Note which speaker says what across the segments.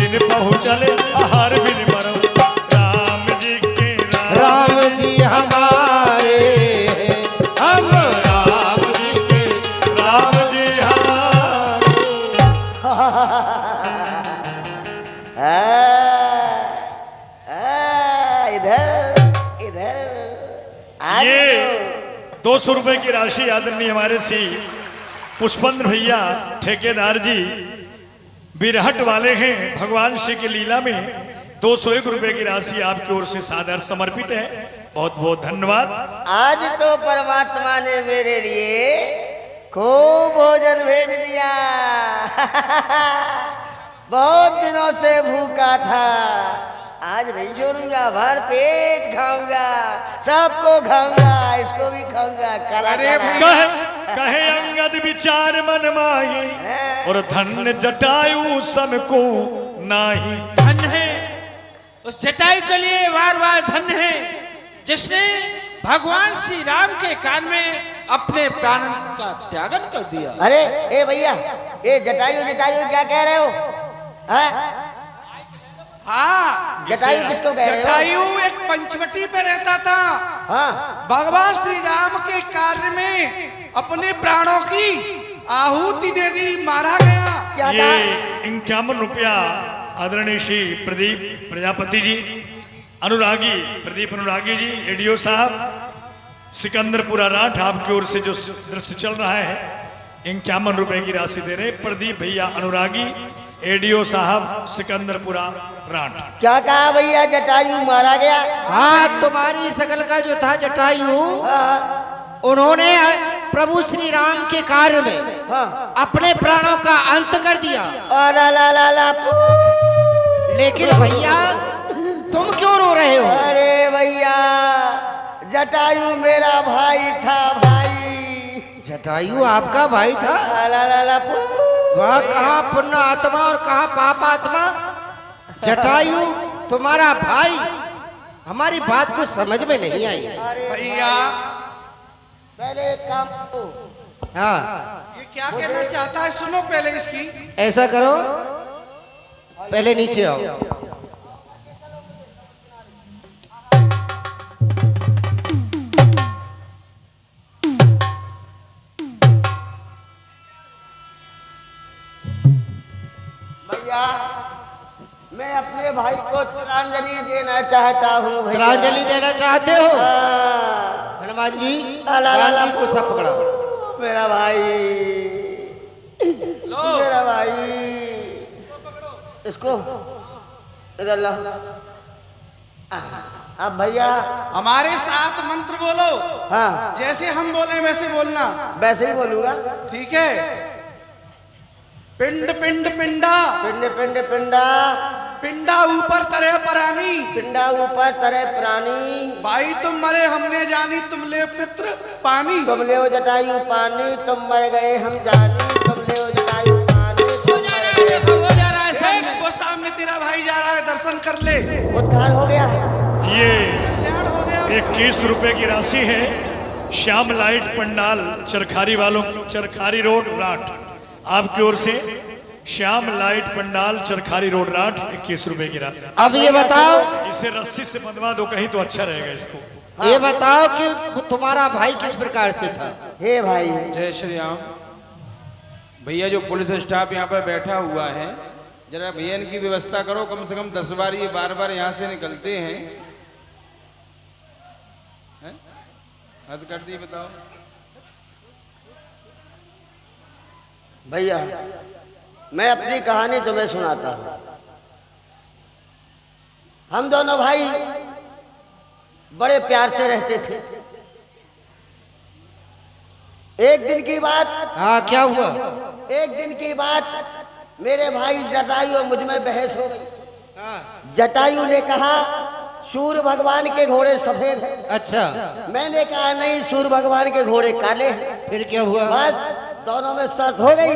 Speaker 1: दिन पहुँचले आहार बिन मरऊ। राम जी के
Speaker 2: राम जी हमारे, हम राम जी के
Speaker 1: राम जी हमारे।
Speaker 3: इधर इधर
Speaker 1: ये 200 रुपए की राशि आदरणीय हमारे सी पुष्पेंद्र भैया ठेकेदार जी बिरहट वाले हैं। भगवान श्री की लीला में 201 रुपए की राशि आपकी ओर से सादर समर्पित है। बहुत बहुत धन्यवाद।
Speaker 3: आज तो परमात्मा ने मेरे लिए खूब भोजन भेज दिया। बहुत दिनों से भूखा था, आज नहीं छोड़ूंगा, भर पेट खाऊंगा, सबको खाऊंगा, इसको भी खाऊंगा।
Speaker 1: कहे अंगद विचार मन माही और धन्य जटायु सन को नाही।
Speaker 4: धन्य है उस जटायु के लिए, बार बार धन्य है जिसने भगवान श्री राम के कान में अपने प्राण का त्यागन कर दिया।
Speaker 3: अरे ए भैया, ये जटायु जटायु क्या कह रहे हो?
Speaker 4: हाँ,
Speaker 3: जटायु किसको कह रहे हो?
Speaker 4: जटायु एक पंचवटी पे रहता था।
Speaker 3: हाँ,
Speaker 4: भगवान श्री राम के कार्य में अपने प्राणों की आहुति दे दी, मारा गया।
Speaker 3: क्या
Speaker 1: ये
Speaker 3: कहा?
Speaker 1: 51 रुपया आदरणीय श्री प्रदीप प्रजापति जी, अनुरागी प्रदीप अनुरागी जी, एडीओ साहब सिकंदरपुरा राठ, आपकी ओर से जो दृश्य चल रहा है 51 रुपए की राशि दे रहे प्रदीप भैया अनुरागी, एडीओ साहब सिकंदरपुरा राठ।
Speaker 3: क्या कहा भैया? जटायु मारा गया?
Speaker 2: हाँ, तुम्हारी सकल का जो था जटायु,
Speaker 3: हाँ,
Speaker 2: उन्होंने प्रभु श्री राम के कार्य में
Speaker 3: हाँ।
Speaker 2: अपने प्राणों का अंत कर दिया।
Speaker 3: और ला
Speaker 2: लेकिन भैया तुम क्यों रो रहे हो?
Speaker 3: अरे भैया, जटायु मेरा भाई था, भाई।
Speaker 2: जटायु आपका भाई था?
Speaker 3: ला
Speaker 2: वह कहाँ पुण्य आत्मा और कहाँ पाप आत्मा? जटायु तुम्हारा भाई, हमारी बात को समझ में नहीं आई।
Speaker 4: भैया
Speaker 3: पहले एक काम करो।
Speaker 2: हाँ,
Speaker 4: ये क्या कहना चाहता है, सुनो पहले इसकी।
Speaker 2: ऐसा करो, पहले नीचे आओ।
Speaker 3: भैया, मैं अपने भाई को श्रद्धांजलि देना चाहता हूँ।
Speaker 2: श्रद्धांजलि देना चाहते हो?
Speaker 3: हाँ।
Speaker 2: हनुमान जी,
Speaker 3: ला
Speaker 2: गांधी को सब पकड़ाओ।
Speaker 3: मेरा भाई, मेरा भाई, इसको इधर ला। अब भैया
Speaker 4: हमारे साथ मंत्र बोलो।
Speaker 3: हाँ,
Speaker 4: जैसे हम बोले वैसे बोलना।
Speaker 3: वैसे ही बोलूंगा।
Speaker 4: ठीक है। पिंड पिंड पिंडा,
Speaker 3: पिंड पिंड पिंडा,
Speaker 4: पिंडा ऊपर तरह परानी,
Speaker 3: पिंडा ऊपर तरह प्राणी।
Speaker 4: भाई तुम मरे हमने जानी, तुम ले पित्र पानी।
Speaker 3: तुम ले ओ जटायु पानी, तुम मर गए हम जानी। तुम ले ओ जटायु पानी, तुम मर गए हम।
Speaker 4: देख, वो सामने तेरा भाई जा रहा है, दर्शन कर ले।
Speaker 3: उद्धार हो गया।
Speaker 1: ये
Speaker 4: कल्याण हो गया।
Speaker 1: 21 रुपए की राशि है। श्याम लाइट पंडाल चरखारी वालों, चरखारी रोड राठ, आपकी ओर से श्याम लाइट पंडाल चरखारी रोड राठ 21 रुपए की राशि।
Speaker 2: अब ये बताओ,
Speaker 1: इसे रस्सी से बंधवा दो कहीं तो अच्छा रहेगा इसको।
Speaker 2: ये बताओ कि तुम्हारा भाई किस प्रकार से था?
Speaker 3: हे भाई,
Speaker 5: जय श्री राम। भैया जो पुलिस स्टाफ यहाँ पर बैठा हुआ है, जरा भैया इनकी व्यवस्था करो, कम से कम 10 बार ये बार बार यहाँ से निकलते हैं। हद कर दी, बताओ।
Speaker 3: भैया मैं अपनी कहानी तुम्हें सुनाता हूँ। हम दोनों भाई बड़े प्यार से रहते थे। एक दिन की बात,
Speaker 2: हाँ, क्या हुआ?
Speaker 3: एक दिन की बात मेरे भाई जटायु और मुझ में बहस हो गई। जटायु ने कहा सूर्य भगवान के घोड़े सफेद हैं।
Speaker 2: अच्छा,
Speaker 3: मैंने कहा नहीं, सूर्य भगवान के घोड़े काले हैं।
Speaker 2: फिर क्या हुआ?
Speaker 3: बस दोनों में शर्त हो गई।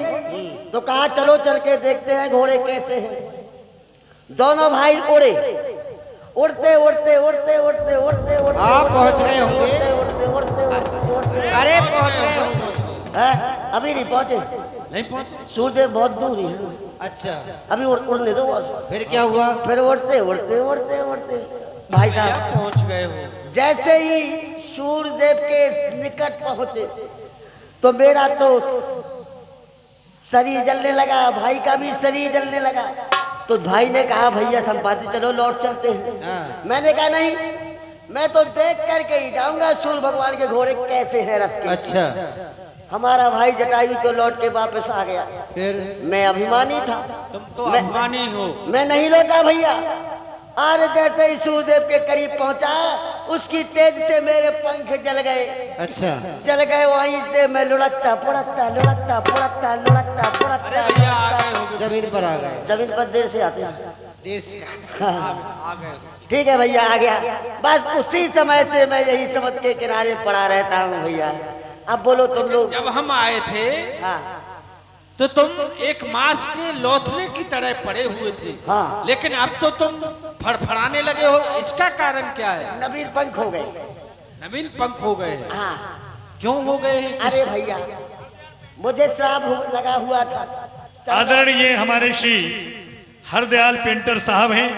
Speaker 3: तो कहा चलो चल के देखते हैं घोड़े कैसे हैं। दोनों भाई उड़े, उड़ते उड़ते उड़ते उड़ते उड़ते उड़ते
Speaker 2: आप पहुंच गए होंगे।
Speaker 3: उड़ते उड़ते उड़ते उड़ते।
Speaker 2: अरे पहुंच गए होंगे।
Speaker 3: अभी नहीं पहुंचे।
Speaker 5: नहीं पहुंचे?
Speaker 3: सूर्यदेव बहुत दूर ही है।
Speaker 2: अच्छा,
Speaker 3: अभी उड़ने दो बस।
Speaker 2: फिर क्या हुआ?
Speaker 3: फिर उड़ते उड़ते उड़ते उड़ते भाई साहब
Speaker 4: पहुंच गए हो।
Speaker 3: जैसे ही सूर्यदेव के निकट पहुंचे तो मेरा तो शरीर जलने लगा, भाई का भी शरीर जलने लगा। तो भाई ने कहा भैया संपाति चलो लौट चलते हैं।
Speaker 2: हाँ।
Speaker 3: मैंने कहा नहीं, मैं तो देख करके ही जाऊंगा सूर्य भगवान के घोड़े कैसे हैं रथ के।
Speaker 2: अच्छा,
Speaker 3: हमारा भाई जटायु तो लौट के वापस आ गया।
Speaker 2: फिर?
Speaker 3: मैं अभिमानी था,
Speaker 4: तुम तो
Speaker 3: मैं-
Speaker 4: अभिमानी हो।
Speaker 3: मैं नहीं लौटा भैया। और जैसे ही सूर्यदेव के करीब पहुंचा उसकी तेज से मेरे पंख जल गए।
Speaker 2: अच्छा,
Speaker 3: चल गए, वहीं से मैं लुढ़कता पुढ़कता लुढ़कता पुढ़कता लुढ़कता
Speaker 4: अरे
Speaker 3: पुढ़कता
Speaker 4: भैया आ गए हो।
Speaker 2: जमीन पर आ गए।
Speaker 3: जमीन पर देर से आते हैं।
Speaker 2: देर से
Speaker 4: आ गए।
Speaker 3: ठीक है भैया, आ गया। बस उसी समय से मैं यही समझ के किनारे पड़ा रहता हूँ भैया। अब बोलो तुम लोग।
Speaker 4: जब हम आए थे
Speaker 3: हाँ
Speaker 4: तो तुम एक मांस के लोथरे की तरह पड़े हुए थे।
Speaker 3: हाँ।
Speaker 4: लेकिन अब तो तुम फड़फड़ाने लगे हो, इसका कारण क्या है?
Speaker 3: नवीन पंख हो गए।
Speaker 4: नवीन पंख हो गए हैं।
Speaker 3: हाँ।
Speaker 4: क्यों हो गए हैं?
Speaker 3: अरे भैया मुझे श्राप लगा हुआ था।
Speaker 1: आदरणीय हमारे श्री हरदयाल पेंटर साहब हैं,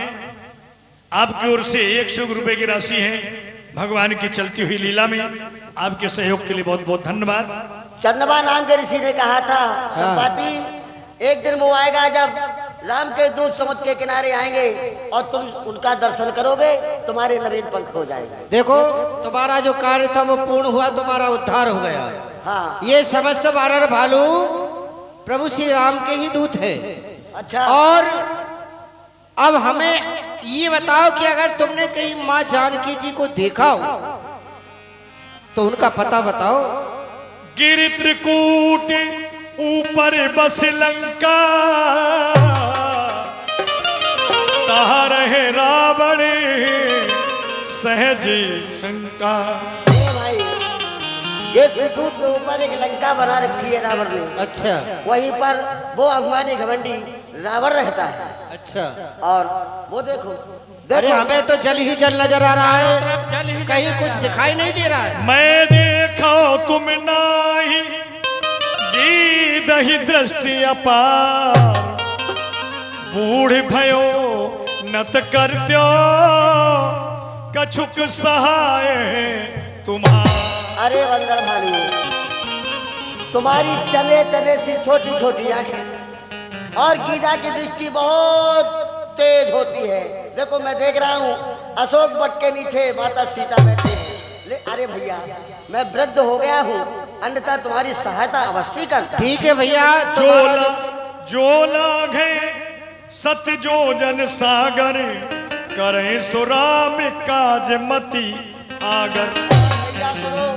Speaker 1: आपकी ओर से 100 रुपए की राशि है भगवान की चलती हुई लीला में। आपके सहयोग के लिए बहुत बहुत धन्यवाद।
Speaker 3: चंद्रमा नाम के ऋषि ने कहा था संपाति एक दिन वो आएगा जब राम के दूत समुद्र के किनारे आएंगे और तुम उनका दर्शन करोगे, तुम्हारे नवीन पंख हो जाएंगे।
Speaker 2: देखो, तुम्हारा जो कार्य था वो पूर्ण हुआ, तुम्हारा उद्धार हो गया।
Speaker 3: हाँ।
Speaker 2: ये समस्त वानर भालू प्रभु श्री राम के ही दूत है।
Speaker 3: अच्छा।
Speaker 2: और अब हमें ये बताओ कि अगर तुमने कहीं माँ जानकी जी को देखा हो तो उनका पता बताओ।
Speaker 1: गिरि त्रिकूट ऊपर बस लंका, तहा रहे रावण सहज शंका।
Speaker 3: भाई ये त्रिकूट के ऊपर एक लंका बना रखी है रावण ने।
Speaker 2: अच्छा,
Speaker 3: वहीं पर वो अभिमानी घमंडी रावण रहता है।
Speaker 2: अच्छा।
Speaker 3: और वो देखो,
Speaker 2: अरे हमें तो जल ही जल नजर आ रहा है,
Speaker 4: चल ही
Speaker 2: कहीं कुछ दिखाई नहीं दे रहा है।
Speaker 1: मैं देखो तुम नाही गीदहि दृष्टि अपार, बूढ़ भयो नत करत्यो कछुक सहाय तुम्हार।
Speaker 3: अरे बंदर भालू, तुम्हारी चले चले सी छोटी छोटी आंखें और गीता की दृष्टि बहुत तेज होती है। देखो मैं देख रहा हूँ अशोक वट के नीचे माता सीता बैठी है। अरे भैया मैं वृद्ध हो गया हूँ, अन्यथा तुम्हारी सहायता अवश्य करता।
Speaker 2: ठीक है भैया,
Speaker 1: जो लागे सत्य जो जन सागर, करे सो राम काज मति आगर।
Speaker 3: भैया सुनो,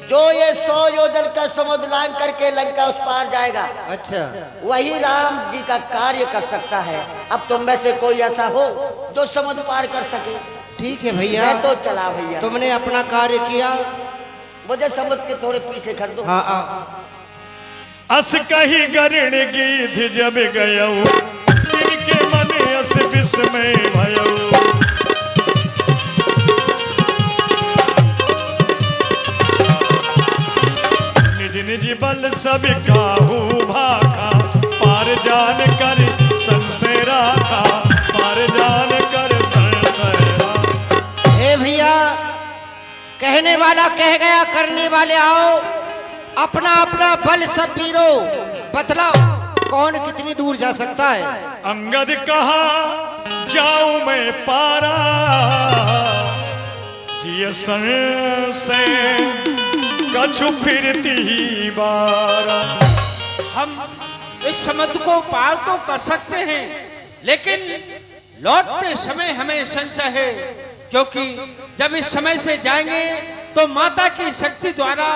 Speaker 3: जो ये 100 योजन का समुद्र लांग करके लंका उस पार जाएगा,
Speaker 2: अच्छा,
Speaker 3: वही राम जी का कार्य कर सकता है। अब तुम में से कोई ऐसा हो जो समुद्र पार कर सके?
Speaker 2: ठीक है भैया,
Speaker 3: मैं तो चला भैया।
Speaker 2: तुमने अपना कार्य किया।
Speaker 3: मुझे समुद्र के थोड़े पीछे कर दो।
Speaker 2: हाँ,
Speaker 1: अस कही गरण गीध जब गयऊ, इनके मन अस विस्मय भयऊ। निज निज बल सब काहू भाखा, पार जान कर संशय राखा, पार जान कर संशय राखा।
Speaker 2: हे भैया, कहने वाला कह गया, करने वाले आओ। अपना अपना बल सब पीरो, बतलाओ कौन कितनी दूर जा सकता है।
Speaker 1: अंगद कहा जाऊं मैं पारा, जिय से कछु फिरती बारा।
Speaker 4: हम इस समुद्र को पार तो कर सकते हैं, लेकिन लौटते समय हमें संशय है, क्योंकि जब इस समय से जाएंगे तो माता की शक्ति द्वारा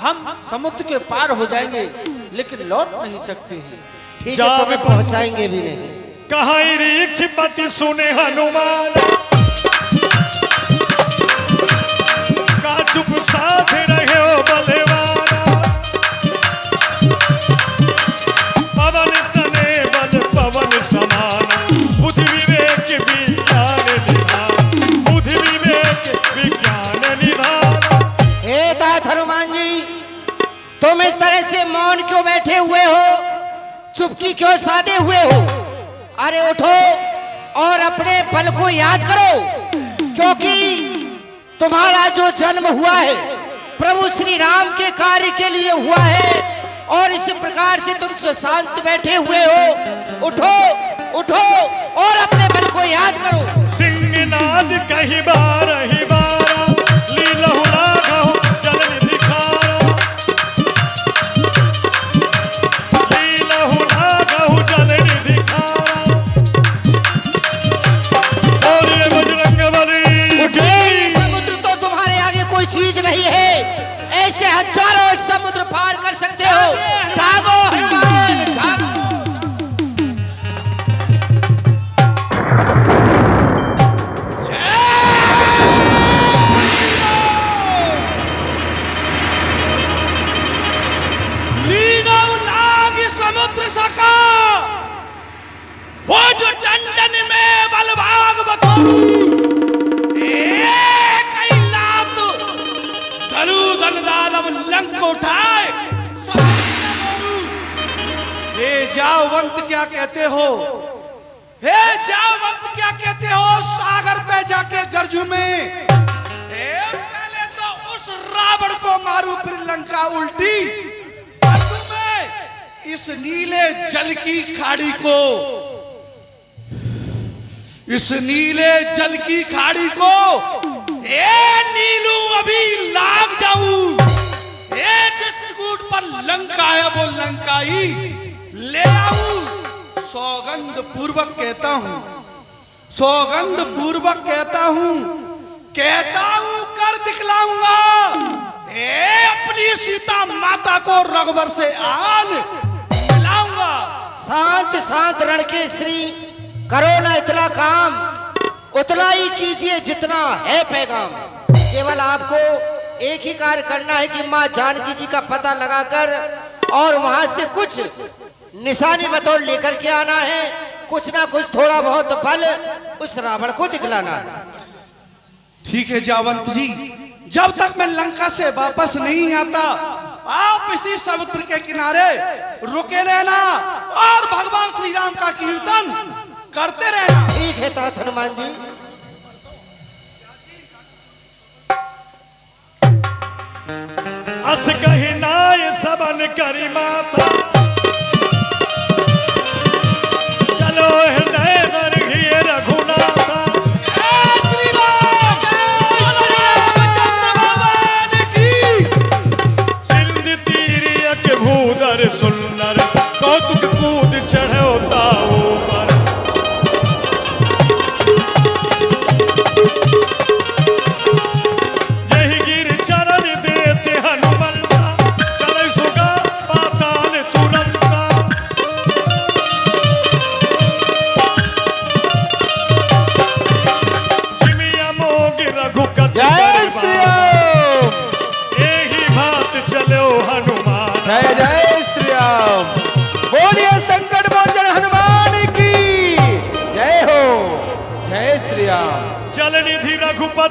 Speaker 4: हम समुद्र के पार हो जाएंगे, लेकिन लौट नहीं सकते हैं।
Speaker 2: ठीक है, तुम्हें पहुंचाएंगे भी नहीं।
Speaker 1: कहा रीछ पति सुने हनुमान, का चुप साथ रहे हो बलवाना। पवन तने बल पवन समान, बुद्धि विवेक विज्ञान निधान, बुद्धि विवेक विज्ञान निधान।
Speaker 2: हे तात हनुमान जी, तुम इस तरह से मौन क्यों बैठे हुए हो? चुपकी क्यों साधे हुए हो? अरे उठो और अपने बल को याद करो, क्योंकि तुम्हारा जो जन्म हुआ है प्रभु श्री राम के कार्य के लिए हुआ है, और इस प्रकार से तुम शांत बैठे हुए हो। उठो उठो और अपने बल को याद करो।
Speaker 1: सिंहनाद कही बार ही बारा, लीलहु लाघहु जलन दिखारा, लीलहु लाघहु जलन दिखारा। और ये बजरंगबली
Speaker 2: उठे, समुद्र तो तुम्हारे आगे कोई चीज नहीं है, ऐसे हजारों समुद्र पार कर सकते हो। जागो हनुमान, जागो।
Speaker 4: लीनौ लाग समुद्र सका, वो जो दंडन में बलभाग बतोरू, एक ही लात धनु दलदालव लंक उठाए। हे जावंत क्या कहते हो? हे जावंत क्या कहते हो? सागर पे जाके गरजू में पहले तो उस रावण को मारू, फिर लंका उल्टी। इस नीले जल की खाड़ी को, इस नीले जल की खाड़ी को नीलू अभी लाग जाऊं। जिस कूट पर लंका है वो लंका ही ले आऊं। सौगंध पूर्वक कहता हूं, सौगंध पूर्वक कहता हूं कर दिखलाऊंगा। अपनी सीता माता को रघुवर से आन मिलाऊंगा।
Speaker 2: शांत शांत रण के श्री, करो ना इतना काम, उतना ही कीजिए जितना है पैगाम। केवल आपको एक ही कार्य करना है कि माँ जानकी जी का पता लगाकर और वहां से कुछ निशानी बतौर लेकर के आना है। कुछ ना कुछ थोड़ा बहुत बल उस रावण को दिखलाना है।
Speaker 4: ठीक है जावंत जी, जब तक मैं लंका से वापस नहीं आता आप इसी समुद्र के किनारे रुके रहना और भगवान श्री राम का कीर्तन करते रहना।
Speaker 2: ठीक है तात हनुमान जी।
Speaker 1: अस कही नाय सबन करी माता, चलो हृदय दर्घिय रघुनाथा।
Speaker 4: श्री राम रामचंद्र भगवान की।
Speaker 1: सिंध तीरियक भूधर सुंदर, कौतुक कूद चढ़ो ताऊ पर। जहि गिर चरण देते हनुमंता, चलै सुगा पाताल तुरंता। जिमिया मोग रघुपति
Speaker 5: जय श्री राम,
Speaker 1: एहि भात चलो हनुमान।
Speaker 5: जय जय श्री राम। बोलिए संकट मोचन हनुमान की जय हो। जय श्री राम।
Speaker 1: जल निधि रघुपति